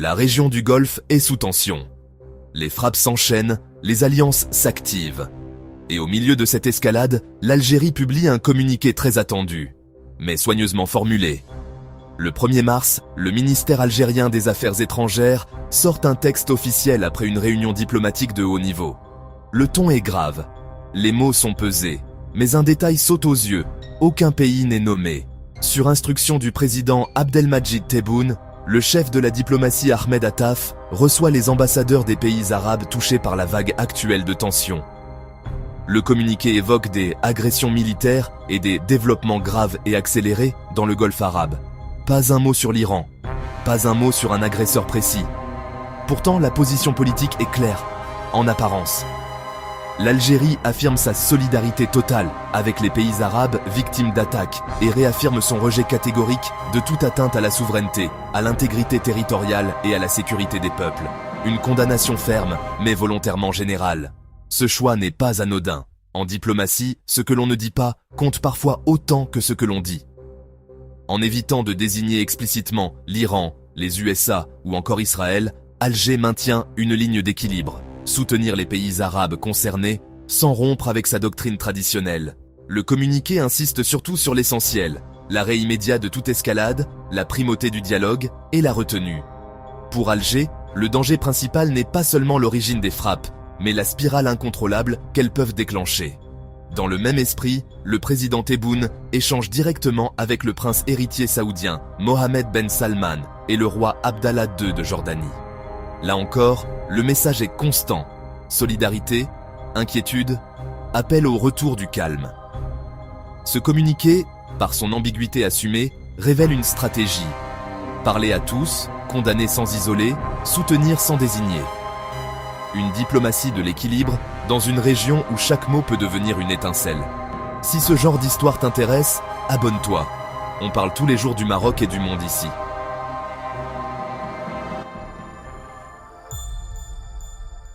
La région du Golfe est sous tension. Les frappes s'enchaînent, les alliances s'activent. Et au milieu de cette escalade, l'Algérie publie un communiqué très attendu, mais soigneusement formulé. Le 1er mars, le ministère algérien des Affaires étrangères sort un texte officiel après une réunion diplomatique de haut niveau. Le ton est grave, les mots sont pesés, mais un détail saute aux yeux, aucun pays n'est nommé. Sur instruction du président Abdelmadjid Tebboune, le chef de la diplomatie Ahmed Attaf reçoit les ambassadeurs des pays arabes touchés par la vague actuelle de tensions. Le communiqué évoque des agressions militaires et des développements graves et accélérés dans le Golfe arabe. Pas un mot sur l'Iran, pas un mot sur un agresseur précis. Pourtant, la position politique est claire, en apparence. L'Algérie affirme sa solidarité totale avec les pays arabes victimes d'attaques et réaffirme son rejet catégorique de toute atteinte à la souveraineté, à l'intégrité territoriale et à la sécurité des peuples. Une condamnation ferme, mais volontairement générale. Ce choix n'est pas anodin. En diplomatie, ce que l'on ne dit pas compte parfois autant que ce que l'on dit. En évitant de désigner explicitement l'Iran, les USA ou encore Israël, Alger maintient une ligne d'équilibre. Soutenir les pays arabes concernés sans rompre avec sa doctrine traditionnelle. Le communiqué insiste surtout sur l'essentiel, l'arrêt immédiat de toute escalade, la primauté du dialogue et la retenue. Pour Alger, le danger principal n'est pas seulement l'origine des frappes, mais la spirale incontrôlable qu'elles peuvent déclencher. Dans le même esprit, le président Tebboune échange directement avec le prince héritier saoudien Mohammed Ben Salman et le roi Abdallah II de Jordanie. Là encore, le message est constant. Solidarité, inquiétude, appel au retour du calme. Ce communiqué, par son ambiguïté assumée, révèle une stratégie. Parler à tous, condamner sans isoler, soutenir sans désigner. Une diplomatie de l'équilibre dans une région où chaque mot peut devenir une étincelle. Si ce genre d'histoire t'intéresse, abonne-toi. On parle tous les jours du Maroc et du monde ici.